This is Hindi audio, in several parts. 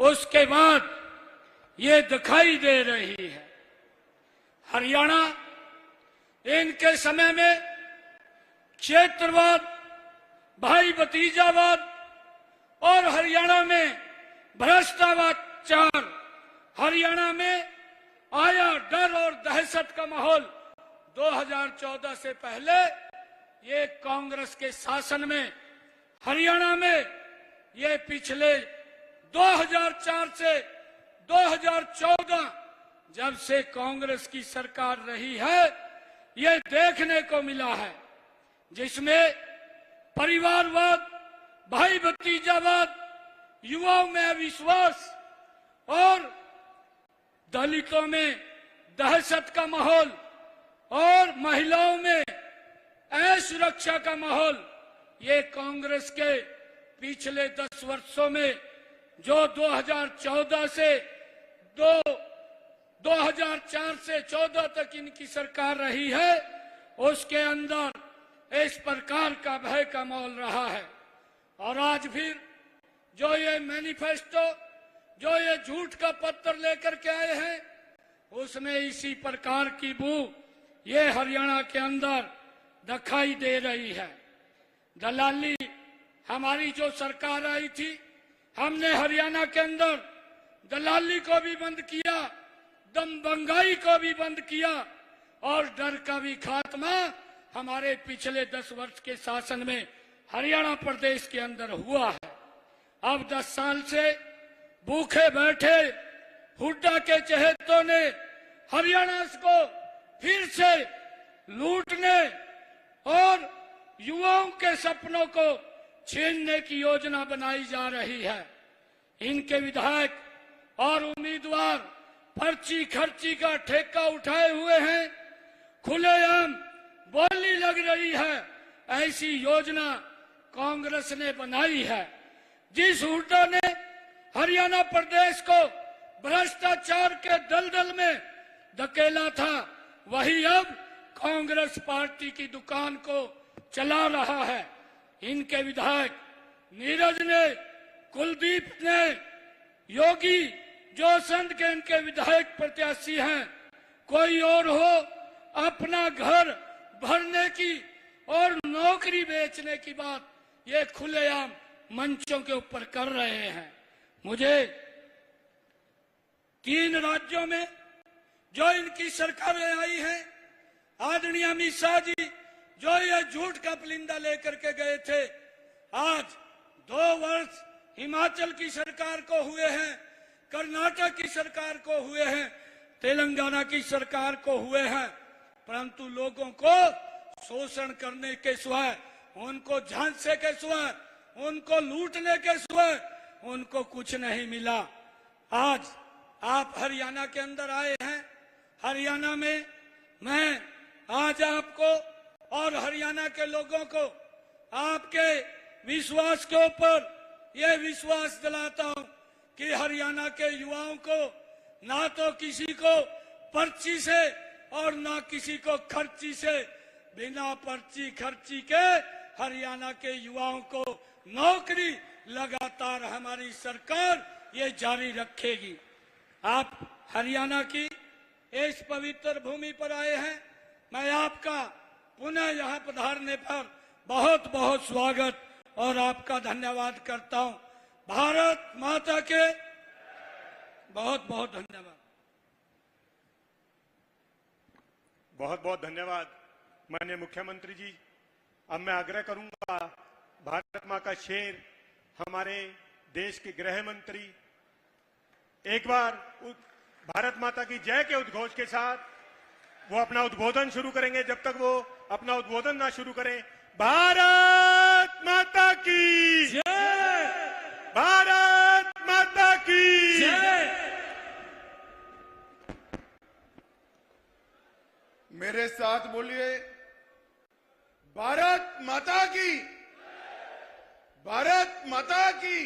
उसके बाद ये दिखाई दे रही है। हरियाणा इनके समय में क्षेत्रवाद, भाई भतीजावाद और हरियाणा में भ्रष्टाचार, हरियाणा में आया डर और दहशत का माहौल 2014 से पहले ये कांग्रेस के शासन में हरियाणा में ये पिछले 2004 से 2014 जब से कांग्रेस की सरकार रही है ये देखने को मिला है, जिसमें परिवारवाद, भाई भतीजावाद, युवाओं में अविश्वास और दलितों में दहशत का माहौल और महिलाओं में असुरक्षा का माहौल, ये कांग्रेस के पिछले 10 वर्षों में जो 2014 से 2004 से 14 तक इनकी सरकार रही है उसके अंदर इस प्रकार का भय का माहौल रहा है। और आज फिर जो ये मैनिफेस्टो, जो ये झूठ का पत्र लेकर के आए हैं उसमें इसी प्रकार की बू ये हरियाणा के अंदर दिखाई दे रही है। दलाली हमारी जो सरकार आई थी, हमने हरियाणा के अंदर दलाली को भी बंद किया, दमदंगाई को भी बंद किया और डर का भी खात्मा हमारे पिछले 10 वर्ष के शासन में हरियाणा प्रदेश के अंदर हुआ है। अब 10 साल से भूखे बैठे हुड्डा के चहेतों ने हरियाणा को फिर से लूटने और युवाओं के सपनों को छीनने की योजना बनाई जा रही है। इनके विधायक और उम्मीदवार पर्ची खर्ची का ठेका उठाए हुए हैं, खुलेआम बोली लग रही है। ऐसी योजना कांग्रेस ने बनाई है। जिस हुड्डा ने हरियाणा प्रदेश को भ्रष्टाचार के दलदल में धकेला था वही अब कांग्रेस पार्टी की दुकान को चला रहा है। इनके विधायक नीरज ने, कुलदीप ने, योगी जो संघ के इनके विधायक प्रत्याशी हैं, कोई और हो, अपना घर भरने की और नौकरी बेचने की बात ये खुलेआम मंचों के ऊपर कर रहे हैं। मुझे 3 राज्यों में जो इनकी सरकारें आई हैं, आदरणीय अमित शाह जी जो ये झूठ का पुलिंदा लेकर के गए थे, आज 2 वर्ष हिमाचल की सरकार को हुए हैं, कर्नाटक की सरकार को हुए हैं, तेलंगाना की सरकार को हुए हैं, परंतु लोगों को शोषण करने के सिवाय, उनको झांसे के सिवाय, उनको लूटने के सिवाय उनको कुछ नहीं मिला। आज आप हरियाणा के अंदर आए हैं। हरियाणा में मैं आज आपको और हरियाणा के लोगों को आपके विश्वास के ऊपर ये विश्वास दिलाता हूं कि हरियाणा के युवाओं को ना तो किसी को पर्ची से और ना किसी को खर्ची से, बिना पर्ची खर्ची के हरियाणा के युवाओं को नौकरी लगातार हमारी सरकार ये जारी रखेगी। आप हरियाणा की इस पवित्र भूमि पर आए हैं। मैं आपका पुनः यहाँ पधारने पर बहुत बहुत स्वागत और आपका धन्यवाद करता हूँ। भारत माता के बहुत बहुत धन्यवाद। बहुत बहुत धन्यवाद माननीय मुख्यमंत्री जी। अब मैं आग्रह करूंगा भारत मां का शेर हमारे देश के गृह मंत्री एक बार भारत माता की जय के उद्घोष के साथ वो अपना उद्बोधन शुरू करेंगे। जब तक वो अपना उद्बोधन ना शुरू करें, भारत माता की जय, भारत माता की जय। मेरे साथ बोलिए, भारत माता की, भारत माता की।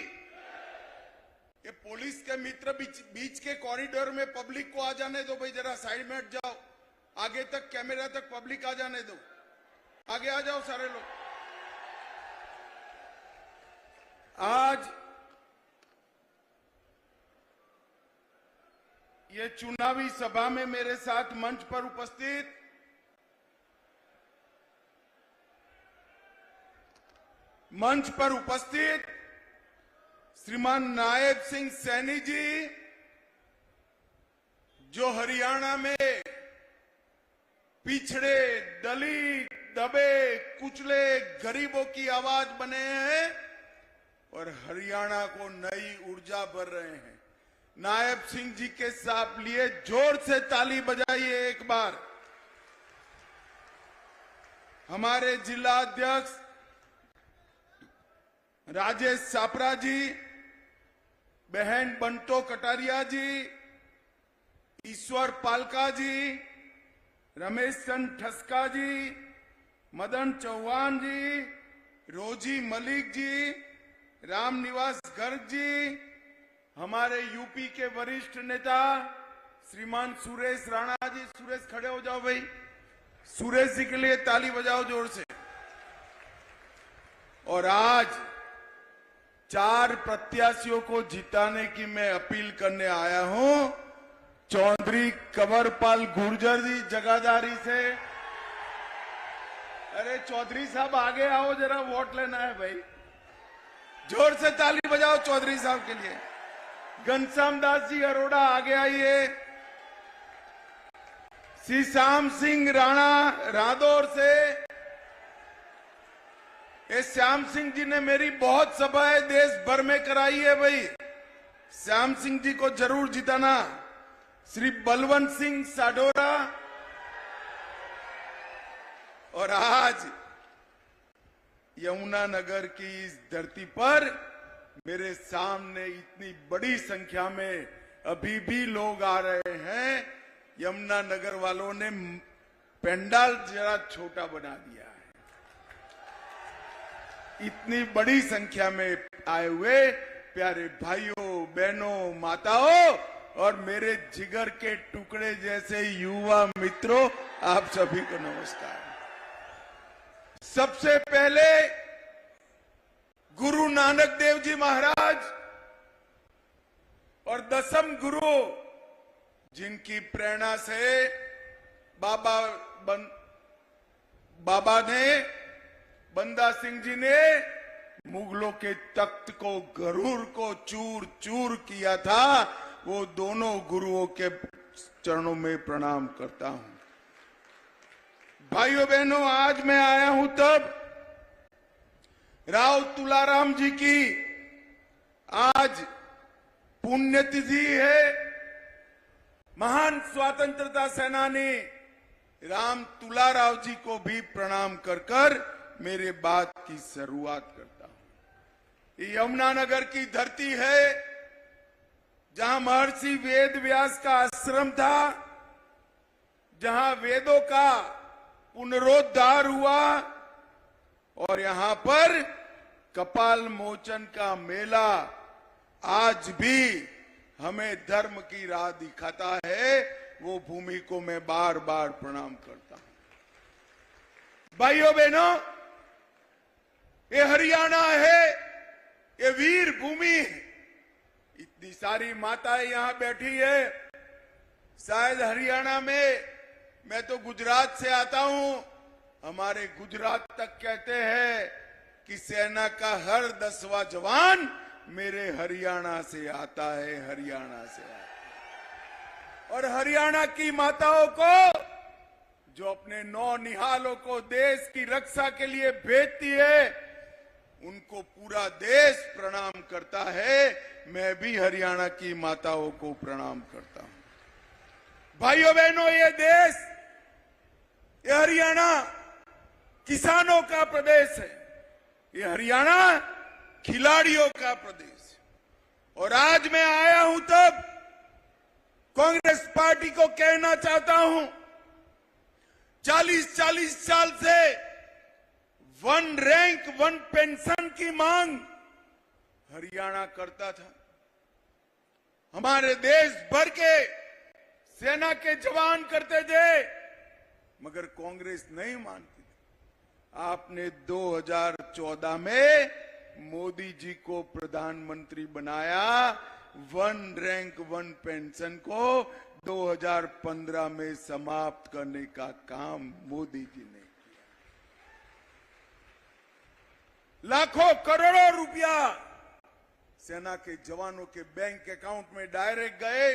ये पुलिस के मित्र बीच के कॉरिडोर में पब्लिक को आ जाने दो भाई, जरा साइड में हट जाओ, आगे तक कैमरा तक पब्लिक आ जाने दो, आगे आ जाओ सारे लोग। आज ये चुनावी सभा में मेरे साथ मंच पर उपस्थित श्रीमान नायब सिंह सैनी जी, जो हरियाणा में पिछड़े, दलित, दबे कुचले गरीबों की आवाज बने हैं और हरियाणा को नई ऊर्जा भर रहे हैं। नायब सिंह जी के साथ लिए जोर से ताली बजाइए एक बार। हमारे जिला अध्यक्ष राजेश सापरा जी, बहन बंटो कटारिया जी, ईश्वर पालका जी, रमेश चंद ठस्का जी, मदन चौहान जी, रोजी मलिक जी, रामनिवास गर्ग जी, हमारे यूपी के वरिष्ठ नेता श्रीमान सुरेश राणा जी। सुरेश खड़े हो जाओ भाई, सुरेश जी के लिए ताली बजाओ जोर से। और आज 4 प्रत्याशियों को जिताने की मैं अपील करने आया हूं। चौधरी कंवरपाल गुर्जर जी जगाधारी से। अरे चौधरी साहब आगे आओ, जरा वोट लेना है भाई। जोर से ताली बजाओ चौधरी साहब के लिए। घनश्याम दास जी अरोड़ा आगे आइए। श्री श्याम सिंह राणा रादौर से। ये श्याम सिंह जी ने मेरी बहुत सभाएं देश भर में कराई है भाई, श्याम सिंह जी को जरूर जिताना। श्री बलवंत सिंह साडोरा। और आज यमुनानगर की इस धरती पर मेरे सामने इतनी बड़ी संख्या में अभी भी लोग आ रहे हैं। यमुनानगर वालों ने पंडाल जरा छोटा बना दिया है। इतनी बड़ी संख्या में आए हुए प्यारे भाइयों, बहनों, माताओं और मेरे जिगर के टुकड़े जैसे युवा मित्रों, आप सभी को नमस्कार। सबसे पहले गुरु नानक देव जी महाराज और दसम गुरु, जिनकी प्रेरणा से बाबा ने, बंदा सिंह जी ने मुगलों के तख्त को, गरूर को चूर चूर किया था, वो दोनों गुरुओं के चरणों में प्रणाम करता हूं। भाइयों बहनों, आज मैं आया हूं तब राव तुलाराम जी की आज पुण्यतिथि है। महान स्वतंत्रता सेनानी राम तुलाराव जी को भी प्रणाम कर मेरे बात की शुरुआत करता हूं। ये यमुनानगर की धरती है जहां महर्षि वेद व्यास का आश्रम था, जहां वेदों का पुनरोद्धार हुआ और यहां पर कपाल मोचन का मेला आज भी हमें धर्म की राह दिखाता है। वो भूमि को मैं बार बार प्रणाम करता हूं। भाइयों बहनों, ये हरियाणा है, ये वीर भूमि है। इतनी सारी माताएं यहां बैठी है। शायद हरियाणा में, मैं तो गुजरात से आता हूं, हमारे गुजरात तक कहते हैं कि सेना का हर 10वां जवान मेरे हरियाणा से आता है, हरियाणा से आता है। और हरियाणा की माताओं को, जो अपने नौनिहालों को देश की रक्षा के लिए भेजती है, उनको पूरा देश प्रणाम करता है। मैं भी हरियाणा की माताओं को प्रणाम करता हूं। भाइयों बहनों, ये देश, ये हरियाणा किसानों का प्रदेश है। ये हरियाणा खिलाड़ियों का प्रदेश है। और आज मैं आया हूं तब कांग्रेस पार्टी को कहना चाहता हूं, 40-40 साल से 1 रैंक 1 पेंशन की मांग हरियाणा करता था। हमारे देश भर के सेना के जवान करते थे, मगर कांग्रेस नहीं मानती थी। आपने 2014 में मोदी जी को प्रधानमंत्री बनाया, वन रैंक वन पेंशन को 2015 में समाप्त करने का काम मोदी जी ने किया। लाखों करोड़ों रुपया सेना के जवानों के बैंक अकाउंट में डायरेक्ट गए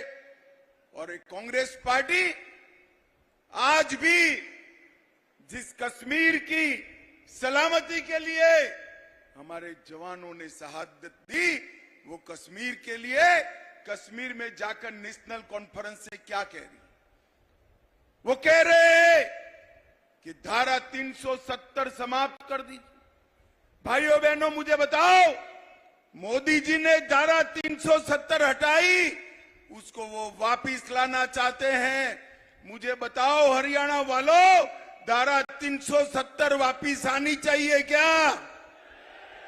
और एक कांग्रेस पार्टी आज भी जिस कश्मीर की सलामती के लिए हमारे जवानों ने शहादत दी, वो कश्मीर के लिए कश्मीर में जाकर नेशनल कॉन्फ्रेंस से क्या कह रही? वो कह रहे हैं कि धारा 370 समाप्त कर दी। भाइयों बहनों, मुझे बताओ, मोदी जी ने धारा 370 हटाई, उसको वो वापिस लाना चाहते हैं। मुझे बताओ हरियाणा वालों, धारा 370 वापिस आनी चाहिए क्या?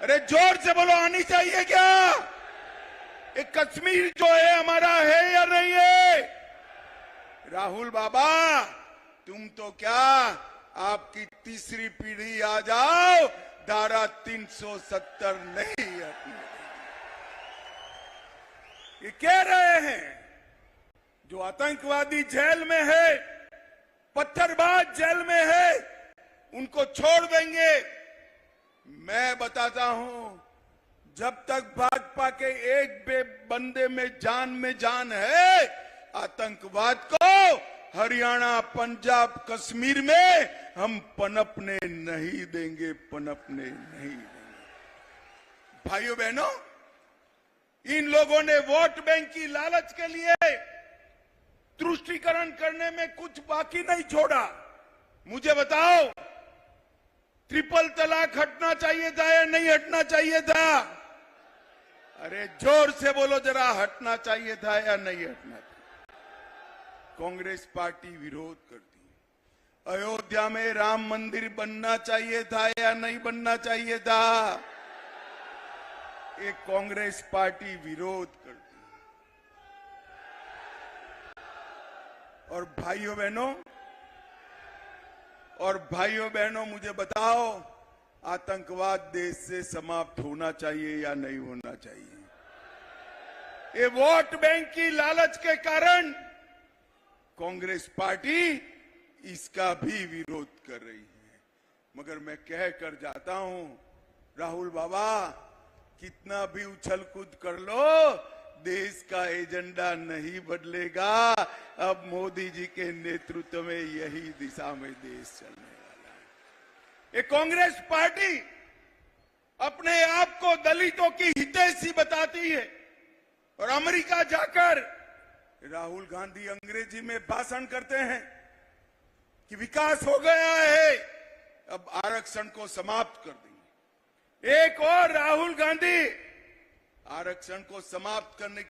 अरे जोर से बोलो, आनी चाहिए क्या? ये कश्मीर जो है हमारा है या नहीं है? राहुल बाबा, तुम तो क्या, आपकी तीसरी पीढ़ी आ जाओ, धारा 370 नहीं आती। ये कह रहे हैं जो आतंकवादी जेल में है, पत्थरबाज जेल में है, उनको छोड़ देंगे। मैं बताता हूं, जब तक भाजपा के एक बंदे में जान है, आतंकवाद को हरियाणा, पंजाब, कश्मीर में हम पनपने नहीं देंगे, पनपने नहीं देंगे। भाइयों बहनों, इन लोगों ने वोट बैंक की लालच के लिए तुष्टीकरण करने में कुछ बाकी नहीं छोड़ा। मुझे बताओ, ट्रिपल तलाक हटना चाहिए था या नहीं हटना चाहिए था? अरे जोर से बोलो जरा, हटना चाहिए था या नहीं हटना था? कांग्रेस पार्टी विरोध करती है। अयोध्या में राम मंदिर बनना चाहिए था या नहीं बनना चाहिए था? एक कांग्रेस पार्टी विरोध करती है। और भाइयों बहनों, मुझे बताओ, आतंकवाद देश से समाप्त होना चाहिए या नहीं होना चाहिए? ये वोट बैंक की लालच के कारण कांग्रेस पार्टी इसका भी विरोध कर रही है। मगर मैं कह कर जाता हूं, राहुल बाबा, कितना भी उछल कूद कर लो, देश का एजेंडा नहीं बदलेगा। अब मोदी जी के नेतृत्व में यही दिशा में देश चलने वाला है। ये कांग्रेस पार्टी अपने आप को दलितों की हितैषी बताती है और अमेरिका जाकर राहुल गांधी अंग्रेजी में भाषण करते हैं कि विकास हो गया है, अब आरक्षण को समाप्त कर देंगे। एक और राहुल गांधी आरक्षण को समाप्त करने